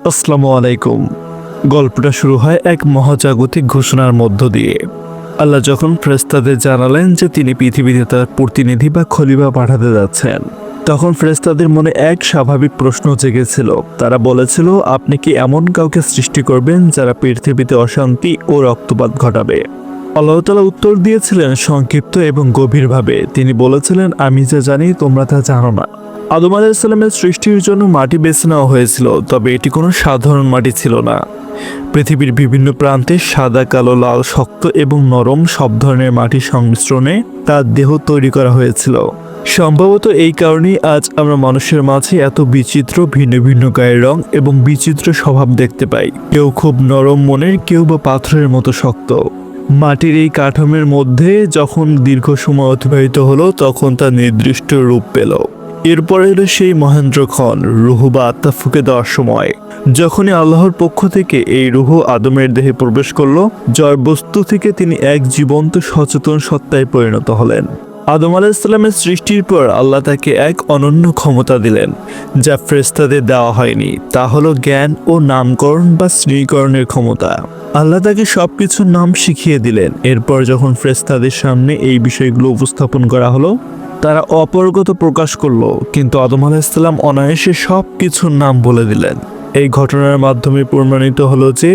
আসসালামু আলাইকুম। গল্পটা শুরু হয় এক মহাজাগতিক ঘোষণার মধ্য দিয়ে। আল্লাহ যখন ফেরেশতাদের জানালেন যে তিনি পৃথিবীতে তার প্রতিনিধি বা খলিফা পাঠাতে যাচ্ছেন, তখন ফেরেশতাদের মনে এক স্বাভাবিক প্রশ্ন জেগেছিল। তারা বলেছিল, আপনি কি এমন কাউকে সৃষ্টি করবেন যারা পৃথিবীতে অশান্তি ও রক্তপাত ঘটাবে? আল্লাহ তাআলা উত্তর দিয়েছিলেন সংক্ষিপ্ত এবং গভীরভাবে। তিনি বলেছিলেন, আমি যা জানি তোমরা তা জানো না। আদম আলাইহিস সালামের সৃষ্টির জন্য মাটি বেছে নেওয়া হয়েছিল, তবে এটি কোনো সাধারণ মাটি ছিল না। পৃথিবীর বিভিন্ন প্রান্তে সাদা, কালো, লাল, শক্ত এবং নরম সব ধরনের মাটির সংমিশ্রণে তার দেহ তৈরি করা হয়েছিল। সম্ভবত এই কারণেই আজ আমরা মানুষের মাঝে এত বিচিত্র ভিন্ন ভিন্ন গায়ের রং এবং বিচিত্র স্বভাব দেখতে পাই। কেউ খুব নরম মনের, কেউ বা পাথরের মতো শক্ত। মাটির এই কাঠামোর মধ্যে যখন দীর্ঘ সময় অতিবাহিত হলো, তখন তা নির্দিষ্ট রূপ পেল। এরপরে এলো সেই মহেন্দ্রক্ষণ, রুহ বা আত্মা ফুঁকে দেওয়ার সময়। যখনই আল্লাহর পক্ষ থেকে এই রুহ আদমের দেহে প্রবেশ করলো, জড় বস্তু থেকে তিনি এক জীবন্ত সচেতন সত্তায় পরিণত হলেন। আদম আলাইহিস সালামের সৃষ্টির পর আল্লাহ তাকে এক অনন্য ক্ষমতা দিলেন, যা ফেরেশতাদের দেওয়া হয়নি। তা হলো জ্ঞান ও নামকরণ বা শ্রীকরণের ক্ষমতা। আল্লাহ তাকে সবকিছুর নাম শিখিয়ে দিলেন। এরপর যখন ফেরেশতাদের সামনে এই বিষয়গুলো উপস্থাপন করা হলো, তারা অপারগতা প্রকাশ করলো, কিন্তু আদম আলাইহিস সালাম অনায়াসে সব কিছুর নাম বলে দিলেন। এই ঘটনার মাধ্যমে প্রমাণিত হলো যে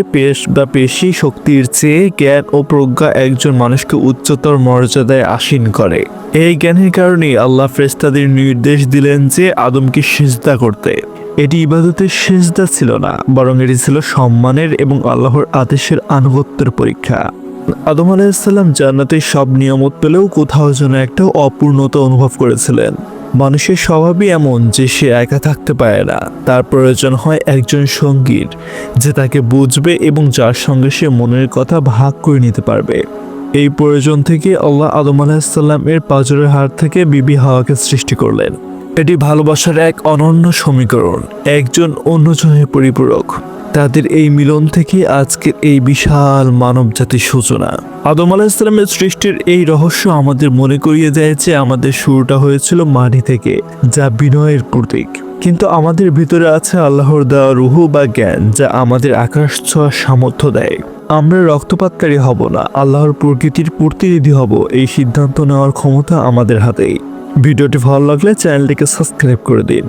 পেশি শক্তির চেয়ে জ্ঞান ও প্রজ্ঞা একজন মানুষকে উচ্চতর মর্যাদায় আসীন করে। এই জ্ঞানের কারণেই আল্লাহ ফেরেশতাদের নির্দেশ দিলেন যে আদমকে সিজদা করতে। এটি ইবাদতের সিজদা ছিল না, বরং এটি ছিল সম্মানের এবং আল্লাহর আদেশের আনুগত্যের পরীক্ষা। আদম আলাইহিস সালাম জান্নাতের সব নিয়ামত পেলেও কোথাও যেন একটা অপূর্ণতা অনুভব করেছিলেন। মানুষের স্বভাবই এমন যে সে একা থাকতে পারে না, তার প্রয়োজন হয় একজন সঙ্গীর, যে তাকে বুঝবে এবং যার সঙ্গে সে মনের কথা ভাগ করে নিতে পারবে। এই প্রয়োজন থেকে আল্লাহ আদম আলাইহিস সালামের পাঁজরের হাড় থেকে বিবি হাওয়াকে সৃষ্টি করলেন। এটি ভালোবাসার এক অনন্য সমীকরণ, একজন অন্যজনের পরিপূরক। তাদের এই মিলন থেকে আজকের এই বিশাল মানব জাতির সূচনা। আদম আলাইহিস সালামের সৃষ্টির এই রহস্য আমাদের মনে করিয়ে দেয় যে আমাদের শুরুটা হয়েছিল মাটি থেকে, যা বিনয়ের প্রতীক। কিন্তু আমাদের ভিতরে আছে আল্লাহর দেওয়া রুহ বা জ্ঞান, যা আমাদের আকাশ ছোঁয়ার সামর্থ্য দেয়। আমরা রক্তপাতকারী হব না, আল্লাহর প্রকৃতির প্রতিনিধি হব। এই সিদ্ধান্ত নেওয়ার ক্ষমতা আমাদের হাতেই। ভিডিওটি ভালো লাগলে চ্যানেলটিকে সাবস্ক্রাইব করে দিন।